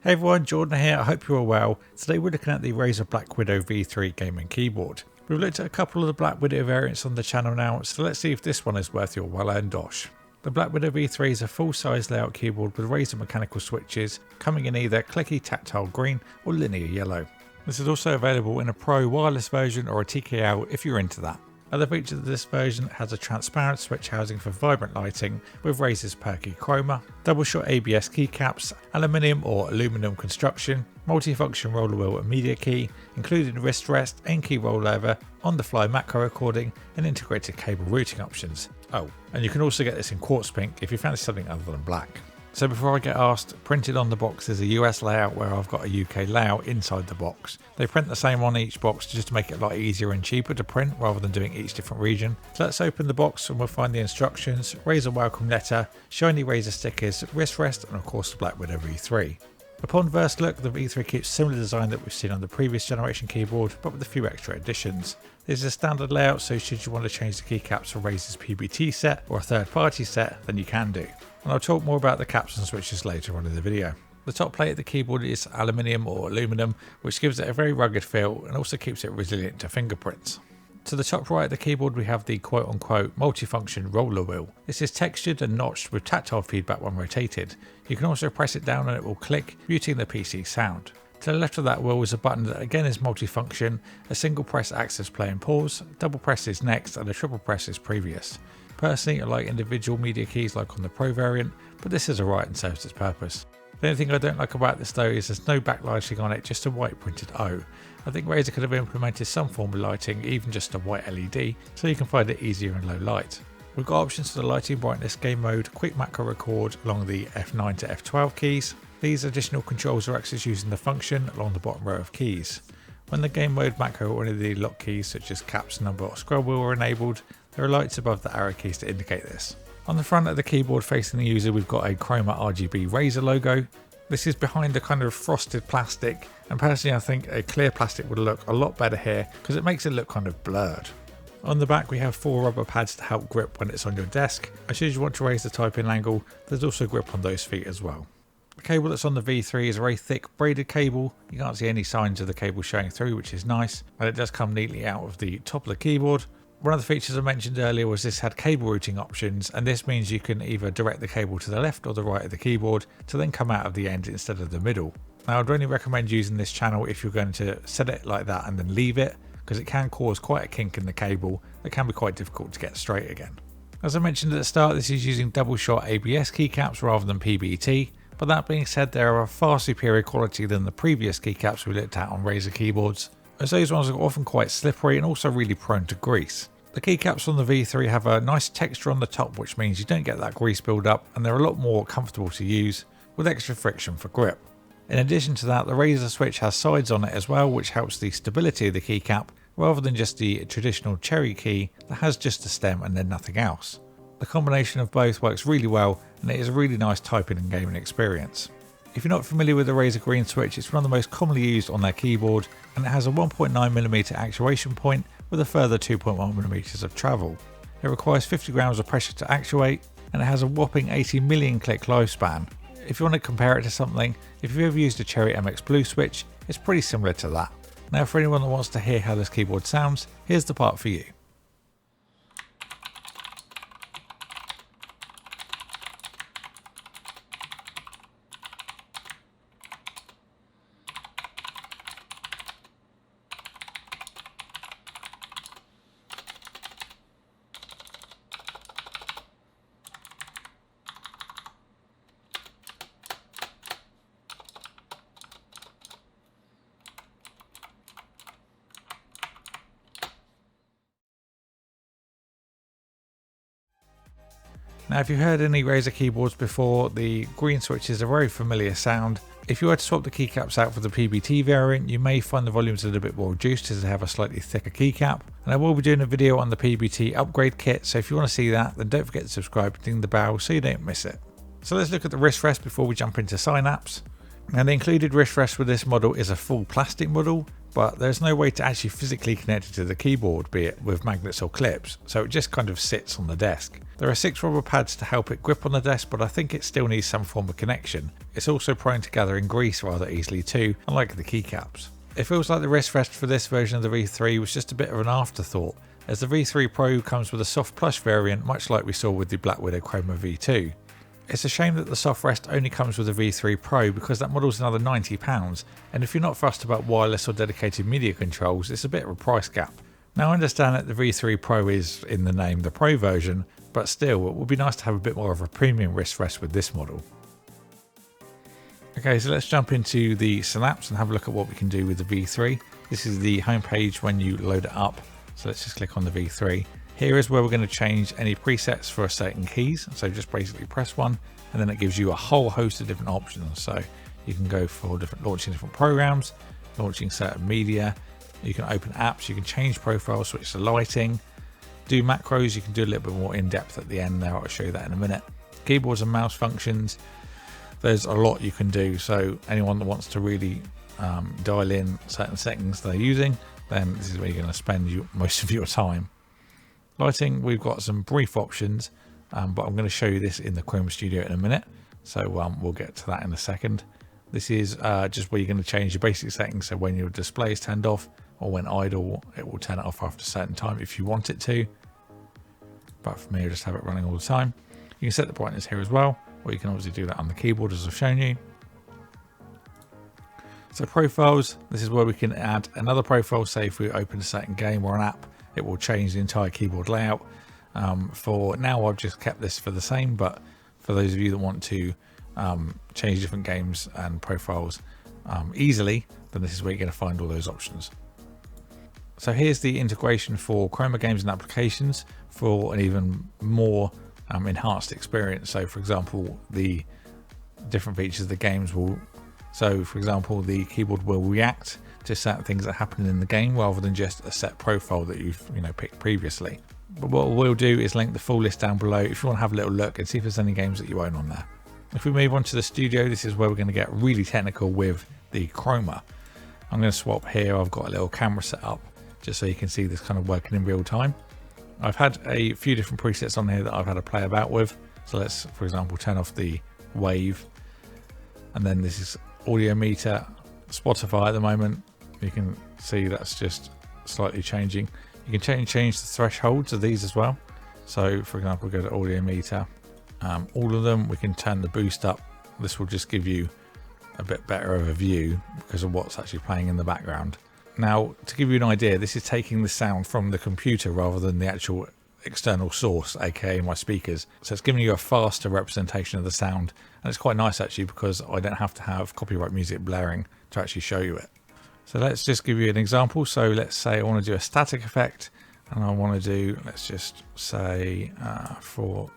Hey everyone, Jordan here, I hope you're all well. Today we're looking at the Razer Blackwidow V3 gaming keyboard. We've looked at a couple of the Blackwidow variants on the channel now, so let's see if this one is worth your well-earned dosh. The Blackwidow V3 is a full-size layout keyboard with Razer mechanical switches, coming in either clicky tactile green or linear yellow. This is also available in a Pro wireless version or a TKL if you're into that. Other features of this version has a transparent switch housing for vibrant lighting with Razer's perky chroma, double shot ABS keycaps, aluminium or aluminum construction, multifunction roller wheel and media key, including wrist rest and key roll lever, on-the-fly macro recording and integrated cable routing options. Oh, and you can also get this in quartz pink if you fancy something other than black. So before I get asked, printed on the box is a US layout where I've got a UK layout inside the box. They print the same on each box just to make it a lot easier and cheaper to print rather than doing each different region. So let's open the box and we'll find the instructions, Razer welcome letter, shiny Razer stickers, wrist rest and of course the Blackwidow V3. Upon first look, the V3 keeps similar design that we've seen on the previous generation keyboard, but with a few extra additions. This is a standard layout, so should you want to change the keycaps for Razer's PBT set or a third party set, then you can do. And I'll talk more about the caps and switches later on in the video. The top plate of the keyboard is aluminium or aluminum, which gives it a very rugged feel and also keeps it resilient to fingerprints. To the top right of the keyboard we have the quote-unquote multifunction roller wheel. This is textured and notched with tactile feedback when rotated. You can also press it down and it will click, muting the PC sound. To the left of that wheel is a button that again is multifunction. A single press acts as play and pause, double press is next and a triple press is previous. Personally I like individual media keys like on the Pro variant, but this is alright and serves its purpose. The only thing I don't like about this though is there's no backlighting on it, just a white printed O. I think Razer could have implemented some form of lighting, even just a white LED, so you can find it easier in low light. We've got options for the lighting, brightness, game mode, quick macro record along the F9 to F12 keys. These additional controls are accessed using the function along the bottom row of keys. When the game mode, macro or any of the lock keys such as caps, number or scroll wheel are enabled, there are lights above the arrow keys to indicate this. On the front of the keyboard facing the user we've got a chroma RGB Razer logo. This is behind a kind of frosted plastic, and personally I think a clear plastic would look a lot better here because it makes it look kind of blurred. On the back we have 4 rubber pads to help grip when it's on your desk, and should you want to raise the typing angle there's also grip on those feet as well. The cable that's on the V3 is a very thick braided cable. You can't see any signs of the cable showing through, which is nice, and it does come neatly out of the top of the keyboard. One of the features I mentioned earlier was this had cable routing options, and this means you can either direct the cable to the left or the right of the keyboard to then come out of the end instead of the middle. Now I'd only recommend using this channel if you're going to set it like that and then leave it, because it can cause quite a kink in the cable that can be quite difficult to get straight again. As I mentioned at the start, this is using double shot ABS keycaps rather than PBT, but that being said they are of far superior quality than the previous keycaps we looked at on Razer keyboards, as those ones are often quite slippery and also really prone to grease. The keycaps on the V3 have a nice texture on the top, which means you don't get that grease build up and they're a lot more comfortable to use with extra friction for grip. In addition to that, the Razer switch has sides on it as well, which helps the stability of the keycap rather than just the traditional cherry key that has just a stem and then nothing else. The combination of both works really well and it is a really nice typing and gaming experience. If you're not familiar with the Razer green switch, it's one of the most commonly used on their keyboard and it has a 1.9mm actuation point with a further 2.1mm of travel. It requires 50 grams of pressure to actuate and it has a whopping 80 million click lifespan. If you want to compare it to something, if you've ever used a Cherry MX Blue switch, it's pretty similar to that. Now for anyone that wants to hear how this keyboard sounds, here's the part for you. Now if you've heard any Razer keyboards before, the green switch is a very familiar sound. If you were to swap the keycaps out for the PBT variant, you may find the volumes a little bit more reduced as they have a slightly thicker keycap. And I will be doing a video on the PBT upgrade kit, so if you want to see that, then don't forget to subscribe and ding the bell so you don't miss it. So let's look at the wrist rest before we jump into synapse. Now the included wrist rest with this model is a full plastic model, but there's no way to actually physically connect it to the keyboard, be it with magnets or clips, so it just kind of sits on the desk. There are 6 rubber pads to help it grip on the desk, but I think it still needs some form of connection. It's also prone to gathering grease rather easily too, unlike the keycaps. It feels like the wrist rest for this version of the V3 was just a bit of an afterthought, as the V3 Pro comes with a soft plush variant much like we saw with the Blackwidow Chroma V2. It's a shame that the soft rest only comes with the V3 Pro because that model's another £90, and if you're not fussed about wireless or dedicated media controls, it's a bit of a price gap. Now I understand that the V3 Pro is, in the name, the Pro version, but still it would be nice to have a bit more of a premium wrist rest with this model. Okay, so let's jump into the Synapse and have a look at what we can do with the V3. This is the home page when you load it up, so let's just click on the V3. Here is where we're going to change any presets for certain keys. So just basically press one and then it gives you a whole host of different options. So you can go for launching different programs, launching certain media. You can open apps, you can change profiles, switch to lighting, do macros. You can do a little bit more in depth at the end there. I'll show you that in a minute. Keyboards and mouse functions. There's a lot you can do. So anyone that wants to really dial in certain settings they're using, then this is where you're going to spend most of your time. Lighting, we've got some brief options, but I'm going to show you this in the Chroma Studio in a minute, so we'll get to that in a second. This is just where you're going to change your basic settings, so when your display is turned off or when idle, it will turn it off after a certain time if you want it to, but for me I just have it running all the time. You can set the brightness here as well, or you can obviously do that on the keyboard as I've shown you. So profiles, this is where we can add another profile. Say if we open a certain game or an app, it will change the entire keyboard layout. For now I've just kept this for the same, but for those of you that want to change different games and profiles easily, then this is where you're going to find all those options. So here's the integration for Chroma games and applications for an even more enhanced experience. So for example, the different features of the games will, so for example, the keyboard will react to certain things that happen in the game rather than just a set profile that you've picked previously. But what we'll do is link the full list down below if you want to have a little look and see if there's any games that you own on there. If we move on to the studio, this is where we're going to get really technical with the Chroma. I'm going to swap here. I've got a little camera set up just so you can see this kind of working in real time. I've had a few different presets on here that I've had to play about with. So let's, for example, turn off the wave, and then this is audio meter, Spotify at the moment. You can see that's just slightly changing. You can change the thresholds of these as well. So for example, go to audio meter, all of them, we can turn the boost up. This will just give you a bit better of a view because of what's actually playing in the background. Now, to give you an idea, this is taking the sound from the computer rather than the actual external source, aka my speakers. So it's giving you a faster representation of the sound, and it's quite nice actually because I don't have to have copyright music blaring to actually show you it. So let's just give you an example. So let's say I want to do a static effect, and I want to do, let's just say for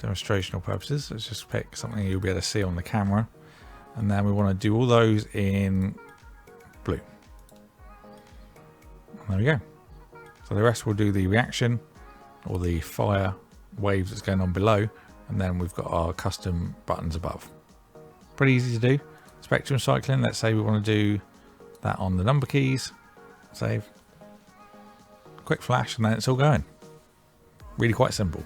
demonstrational purposes, let's just pick something you'll be able to see on the camera, and then we want to do all those in blue. And there we go. So the rest will do the reaction or the fire waves that's going on below, and then we've got our custom buttons above. Pretty easy to do. Spectrum cycling, let's say we want to do that on the number keys. Save. Quick flash, and then it's all going. Really quite simple.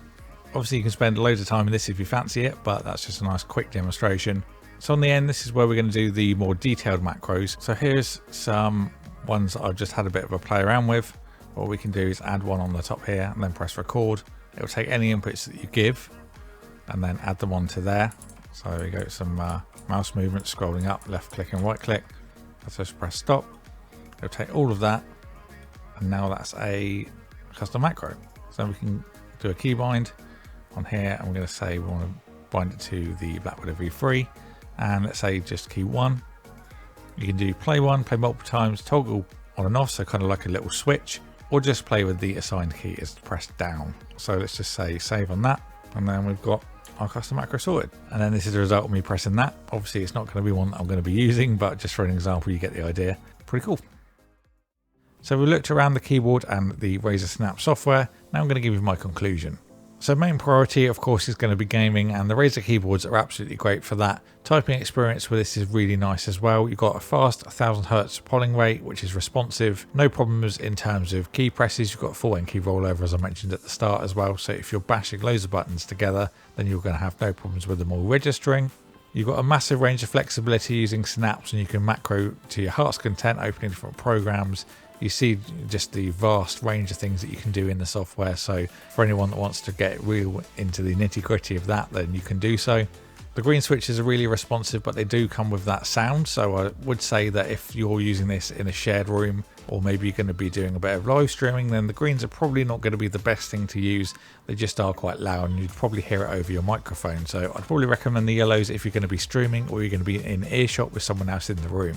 Obviously you can spend loads of time in this if you fancy it, but that's just a nice quick demonstration. So on the end, this is where we're going to do the more detailed macros. So here's some ones that I've just had a bit of a play around with. What we can do is add one on the top here and then press record. It will take any inputs that you give and then add them onto there. So we go some mouse movement, scrolling up, left click and right click. Let's just press stop. It'll take all of that, and now that's a custom macro. So we can do a key bind on here, and we're going to say we want to bind it to the Blackwidow V3, and let's say just key 1. You can do play 1, play multiple times, toggle on and off, so kind of like a little switch, or just play with the assigned key as pressed down. So let's just say save on that, and then we've got our custom macro sorted. And then this is the result of me pressing that. Obviously it's not going to be one that I'm going to be using, but just for an example, you get the idea. Pretty cool. So we looked around the keyboard and the Razer Synapse software. Now I'm going to give you my conclusion. So main priority of course is going to be gaming, and the Razer keyboards are absolutely great for that. Typing experience with this is really nice as well. You've got a fast 1000Hz polling rate which is responsive, no problems in terms of key presses. You've got full end key rollover as I mentioned at the start as well, so if you're bashing loads of buttons together then you're going to have no problems with them all registering. You've got a massive range of flexibility using snaps, and you can macro to your heart's content, opening different programs. You see just the vast range of things that you can do in the software, so for anyone that wants to get real into the nitty gritty of that, then you can do so. The green switches are really responsive, but they do come with that sound, so I would say that if you're using this in a shared room, or maybe you're going to be doing a bit of live streaming, then the greens are probably not going to be the best thing to use. They just are quite loud and you'd probably hear it over your microphone, so I'd probably recommend the yellows if you're going to be streaming or you're going to be in earshot with someone else in the room.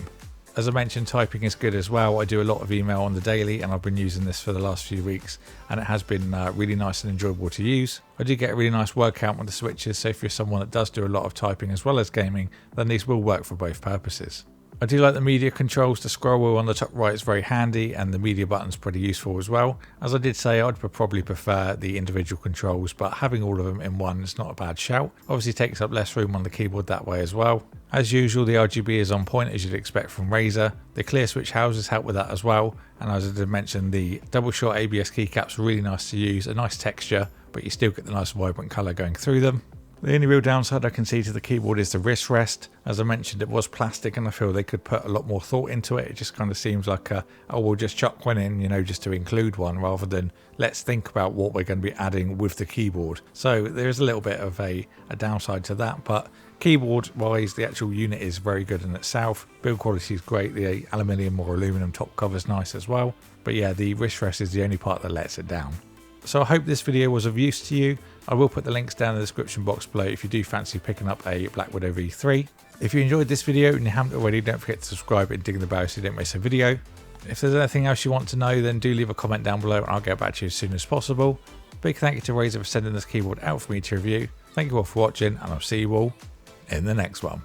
As I mentioned, typing is good as well. I do a lot of email on the daily and I've been using this for the last few weeks, and it has been really nice and enjoyable to use. I do get a really nice word count with the switches, so if you're someone that does do a lot of typing as well as gaming, then these will work for both purposes. I do like the media controls. The scroll wheel on the top right is very handy, and the media button's pretty useful as well. As I did say, I'd probably prefer the individual controls, but having all of them in one is not a bad shout. Obviously takes up less room on the keyboard that way as well. As usual, the RGB is on point as you'd expect from Razer. The clear switch houses help with that as well, and as I did mention, the double shot ABS keycaps are really nice to use, a nice texture, but you still get the nice vibrant colour going through them. The only real downside I can see to the keyboard is the wrist rest. As I mentioned, it was plastic and I feel they could put a lot more thought into it. It just kind of seems like oh, we'll just chuck one in, you know, just to include one, rather than let's think about what we're going to be adding with the keyboard. So there is a little bit of a downside to that, but keyboard wise the actual unit is very good in itself. Build quality is great, the aluminium or aluminum top cover is nice as well. But yeah, the wrist rest is the only part that lets it down. So I hope this video was of use to you. I will put the links down in the description box below if you do fancy picking up a Blackwidow V3. If you enjoyed this video and you haven't already, don't forget to subscribe and ding the bell so you don't miss a video. If there's anything else you want to know, then do leave a comment down below and I'll get back to you as soon as possible. Big thank you to Razer for sending this keyboard out for me to review. Thank you all for watching, and I'll see you all in the next one.